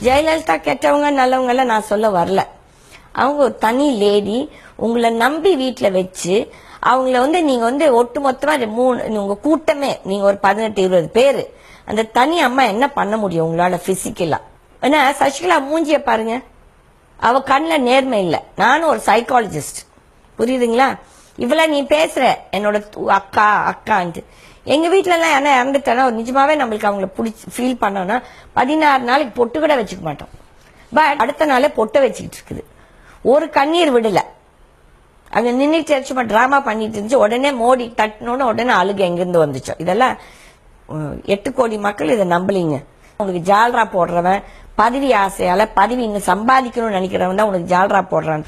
ஜெயலலிதா கெட்டவங்க நல்லவங்க எல்லாம் நான் சொல்ல வரல. அவங்க ஒரு தனி லேடி. உங்களை நம்பி வீட்டுல வச்சு அவங்கள நீங்க ஒட்டுமொத்தமா உங்க கூட்டமே நீங்க ஒரு 18-20 பேரு, அந்த தனி அம்மா என்ன பண்ண முடியும் உங்களால பிசிக்கலா? ஏன்னா சசிகலா மூஞ்சிய பாருங்க, அவ கண்ணுல நேர்மை இல்ல. நானும் ஒரு சைக்காலஜிஸ்ட், புரியுதுங்களா? இவ்வளவு நீ பேசுற என்னோட அக்கா அக்கான்ட்டு. எங்க வீட்டுல எல்லாம் என்ன இறந்துட்டா நிஜமாவே நம்மளுக்கு அவங்கள பிடிச்சி ஃபீல் பண்ணோம்னா 16 நாளைக்கு பொட்டு கூட வச்சுக்க மாட்டோம். பட் அடுத்த நாளே பொட்டை வச்சுக்கிட்டு இருக்குது. ஒரு கண்ணீர் விடல. அங்க நின்றுட்டு சும்மா டிராமா பண்ணிட்டு இருந்துச்சு. உடனே மோடி தட்டினோட உடனே அழுக எங்கிருந்து வந்துச்சோ. இதெல்லாம் 8 கோடி மக்கள் இதை நம்பலீங்க. உங்களுக்கு ஜால்ரா போடுறவன் பதவி ஆசையால பதவி இன்னும் சம்பாதிக்கணும்னு நினைக்கிறவன் தான் உனக்கு ஜால்ரா போடுறான்.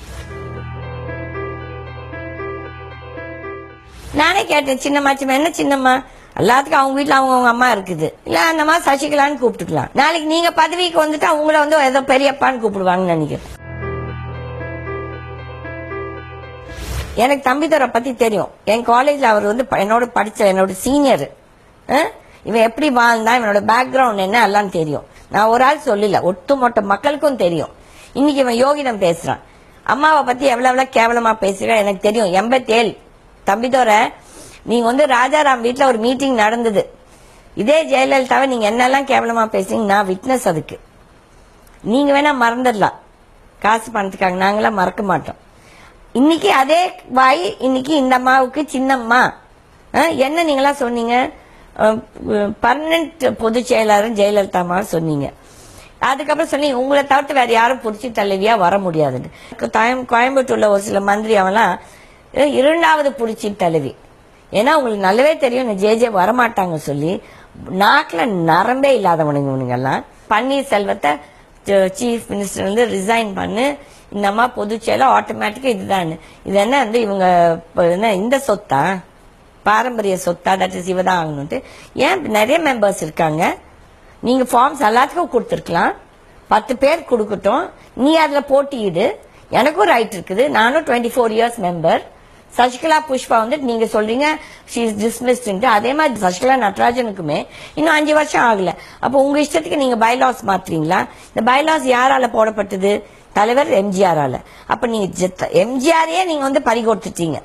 நானே கேட்டேன், சின்னம்மா என்ன சின்னம்மா, எல்லாத்துக்கும் அவங்க வீட்டுல அவங்க அம்மா இருக்குது இல்ல, அந்த மாதிரி சசிகலான்னு கூப்பிட்டுக்கலாம். நாளைக்கு நீங்க பதவிக்கு வந்துட்டு அவங்கள ஏதோ பெரியப்பான்னு கூப்பிடுவாங்கன்னு நினைக்கிறேன். எனக்கு தம்பிதுரை பத்தி தெரியும். என் காலேஜ்ல அவர் என்னோட படிச்ச என்னோட சீனியர். இவன் எப்படி வாழ்ந்தா, இவனோட பேக்ரவுண்ட் என்ன எல்லாம் தெரியும். நான் ஒரு ஆள் சொல்லல, ஒட்டுமொத்த மக்களுக்கும் தெரியும். இன்னைக்கு இவன் யோகிதம் பேசுறான். அம்மாவை பத்தி எவ்வளவு கேவலமா பேசுற எனக்கு தெரியும். 87 தம்பிதுரை, நீங்க ராஜாராம் வீட்டுல ஒரு மீட்டிங் நடந்தது. இதே ஜெயலலிதாவை நீங்க என்னெல்லாம் கேவலமா பேசுறீங்க, நான் விட்னஸ் அதுக்கு. நீங்க வேணா மறந்துடலாம் காசு பணத்துக்காக, நாங்களாம் மறக்க மாட்டோம். இன்னைக்கு அதே வாய் இன்னைக்கு இந்த அம்மாவுக்கு சின்னம்மா என்ன நீங்களா சொன்னீங்க, பர்மனன்ட் பொதுச் செயலாளர் ஜெயலலிதா அம்மா சொன்னீங்க. அதுக்கப்புறம் சொன்னீங்க உங்களை தவிர்த்து வேற யாரும் புடிச்சு தலைவியா வர முடியாதுன்னு. கோயம்புத்தூர்ல ஒரு சில மந்திரி அவெல்லாம் 2வது புடிச்சி தலைவி. ஏன்னா உங்களுக்கு நல்லாவே தெரியும் ஜே வரமாட்டாங்க சொல்லி நாட்டுல நரம்பே இல்லாதவனுங்க எல்லாம். பன்னீர்செல்வத்தை சீஃப் மினிஸ்டர் ரிசைன் பண்ணு, இந்த அம்மா பொதுச் செயலர் ஆட்டோமேட்டிக்கா இதுதான். இது என்ன இவங்க இந்த சொத்தா, பாரம்பரிய சொத்தா, தட் இஸ் இவதான் ஆகணும்ட்டு. ஏன் நிறைய மெம்பர்ஸ் இருக்காங்க, நீங்க ஃபார்ம்ஸ் எல்லாத்துக்கும் கொடுத்துருக்கலாம். 10 பேர் கொடுக்கட்டும், நீ அதுல போட்டியிடு. எனக்கும் ரைட் இருக்குது. நானும் 24 இயர்ஸ் மெம்பர். சசிகலா புஷ்பா நீங்க சொல்றீங்க ஷீ இஸ் டிஸ்மிஸ்ட். அதே மாதிரி சசிகலா நடராஜனுக்குமே இன்னும் 5 வருஷம் ஆகல. அப்ப உங்க இஷ்டத்துக்கு நீங்க பைலாஸ் மாத்துறீங்களா? இந்த பைலாஸ் யாரால போடப்பட்டது? தலைவர் எம்ஜிஆரால. அப்ப நீங்க எம்ஜிஆரையே நீங்க பறி கொடுத்துட்டீங்க.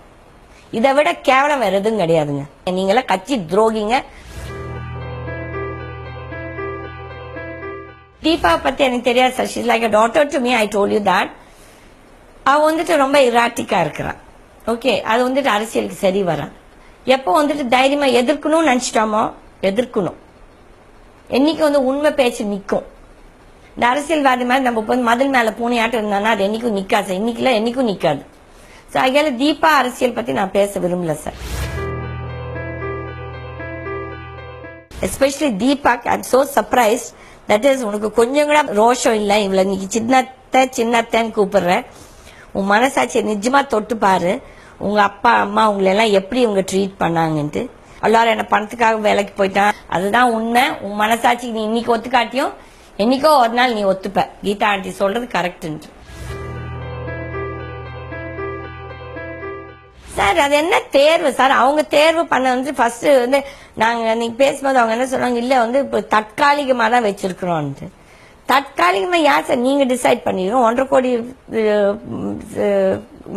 இதை விட கேவலம் வேற எதுவும் கிடையாதுங்க. நீங்கள கட்சி துரோகிங்க. தீபா பத்தி எனக்கு தெரியாது. Sasi is like a daughter to me. I told you that. அவ ரொம்ப இராட்டிக்கா இருக்கிறான். ஓகே, அது அரசியலுக்கு சரி வரான். எப்போ தைரியமா எதிர்க்கணும்னு நினைச்சிட்டோமோ எதிர்க்கணும். என்னைக்கு உண்மை பேச்சு நிக்கும். இந்த அரசியல்வாதி மாதிரி நம்ம மதில் மேல பூனையாட்டம் இருந்தானா அது என்னைக்கும் நிக்காது. இன்னைக்குல என்னைக்கும் நிக்காது. சோ அதனால தீபா அரசியல் பத்தி நான் பேச விரும்பல sir. Especially Deepa, I am so surprised. That is உனக்கு கொஞ்சம் கூட ரோஷம் இல்ல. இவ்வளவு நீ சின்னத்தன்னு கூப்பிடுற. உன் மனசாட்சியை நிஜமா தொட்டு பாரு. உங்க அப்பா அம்மா உங்களை எல்லாம் எப்படி உங்க ட்ரீட் பண்ணாங்கன்ட்டு. எல்லாரும் என்ன பணத்துக்காக வேலைக்கு போயிட்டான், அதுதான் உண்மை. உன் மனசாட்சி நீ இன்னைக்கு ஒத்துக்காட்டியும் என்னைக்கோ ஒரு நாள் நீ ஒத்துப்ப. கீதா ஆண்டி சொல்றது கரெக்ட் சார். அது என்ன தேர்வு சார்? அவங்க தேர்வு பண்ண ஃபர்ஸ்ட் நாங்க நீங்க பேசும்போது அவங்க என்ன சொன்னாங்க, இல்ல இப்ப தற்காலிகமா தான் வச்சிருக்கிறோம். தற்காலிகமா யார் சார் நீங்க டிசைட் பண்ணிடுறோம்? 1.5 கோடி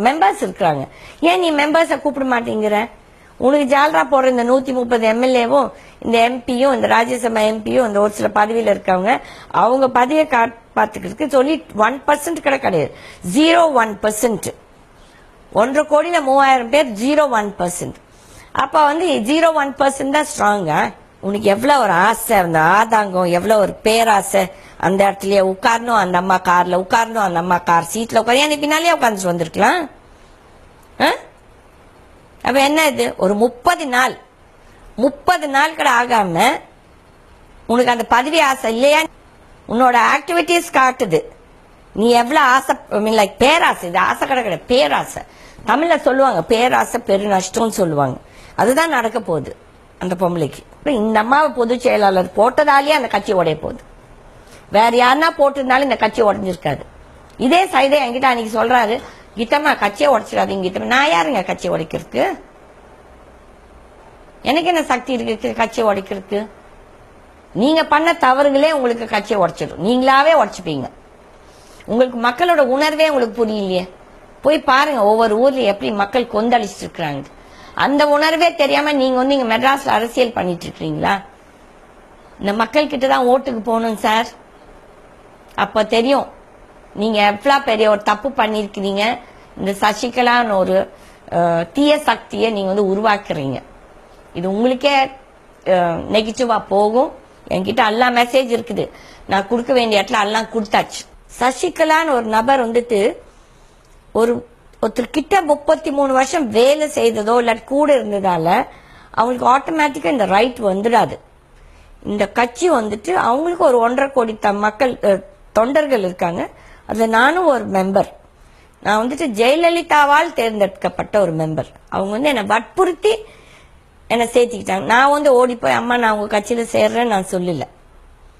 மெம்பர்ஸ் இருக்கிறாங்க. ஏன் நீ மெம்பர்ஸ கூப்பிட மாட்டேங்கிற? உனக்கு ஜால்ரா போடுற இந்த 130 எம்எல்ஏவும் இந்த எம்பியும் இந்த ராஜ்யசபா எம்பியும் இந்த ஒரு சில பதவியில இருக்கவங்க அவங்க பதவியை காப்பாத்துக்கிறதுக்கு சொல்லி 1% கூட கிடையாது. 0.1%. 1.5 கோடியில 3000 பேர் 0.1%. அப்ப 0.1% தான் ஸ்ட்ராங்கா? உனக்கு எவ்வளவு ஒரு ஆசை, அந்த ஆதாங்கம், எவ்வளவு ஒரு பேராசை. அந்த இடத்துலயே உட்காரணும், அந்த அம்மா கார்ல உட்காரணும், அந்த அம்மா கார் சீட்ல உட்கார, நீ பின்னாலே உட்காந்துட்டு வந்திருக்கலாம். அப்ப என்ன இது? ஒரு 30 நாள் கூட ஆகாம உனக்கு அந்த பதவி ஆசை இல்லையா? உன்னோட ஆக்டிவிட்டிஸ் காட்டுது நீ எவ்வளவு ஆசை. லைக் பேராசை. இது ஆசை கிடையாது, பேராசை. தமிழ்ல சொல்லுவாங்க பேராசை பெரு நஷ்டம்னு சொல்லுவாங்க. அதுதான் நடக்க போகுது அந்த பொம்பளைக்கு. இந்த அம்மாவை பொதுச் செயலாளர் போட்டதாலேயே அந்த கட்சி உடைய போகுது. வேற யாருன்னா போட்டிருந்தாலும் இந்த கட்சி உடஞ்சிருக்காது. இதே சைடே என்கிட்ட அன்னைக்கு சொல்றாரு, கீதம்மா கட்சியை உடைச்சிடாதீங்க கீதம்மா. நான் யாருங்க கட்சியை உடைக்கிறதுக்கு? எனக்கு என்ன சக்தி இருக்கு கட்சியை உடைக்கிறதுக்கு? நீங்க பண்ண தவறுகளே உங்களுக்கு கட்சியை உடைச்சிடும், நீங்களாவே உடைச்சுப்பீங்க. உங்களுக்கு மக்களோட உணர்வே உங்களுக்கு புரியலையே. போய் பாருங்க ஒவ்வொரு ஊர்ல எப்படி மக்கள் கொந்தளிச்சிட்டு இருக்கிறாங்க. அந்த உணர்வே தெரியாம நீங்க வந்து இங்க மெட்ராஸ்ல அரசியல் பண்ணிட்டு இருக்கீங்களா? இந்த மக்கள் கிட்ட தான் ஓட்டுக்கு போகணும் சார். அப்ப தெரியும் நீங்க எவ்வளவு பெரிய ஒரு தப்பு பண்ணிருக்கிறீங்க. இந்த சசிகலான்னு ஒரு தீய சக்தியை நீங்க வந்து உருவாக்குறீங்க. இது உங்களுக்கே நெகட்டிவா போகும். என்கிட்ட எல்லா மெசேஜ் இருக்குது, நான் கொடுக்க வேண்டிய இடத்துல எல்லாம் கொடுத்தாச்சு. சசிகலான்னு ஒரு நபர் வந்துட்டு ஒருத்தர் கிட்ட 33 வருஷம் வேலை செய்ததோ இல்ல கூட இருந்ததால அவங்களுக்கு ஆட்டோமேட்டிக்கா இந்த ரைட் வந்துடாது. இந்த கட்சி வந்துட்டு அவங்களுக்கு ஒரு 1.5 கோடி மக்கள் தொண்டர்கள் இருக்காங்க. அதுல நானும் ஒரு மெம்பர். நான் வந்துட்டு ஜெயலலிதாவால் தேர்ந்தெடுக்கப்பட்ட ஒரு மெம்பர். அவங்க வந்து என்னை வற்புறுத்தி என்னை சேர்த்திக்கிட்டாங்க. நான் வந்து ஓடி போய் அம்மா நான் உங்க கட்சியில சேர்றேன்னு நான் சொல்லல.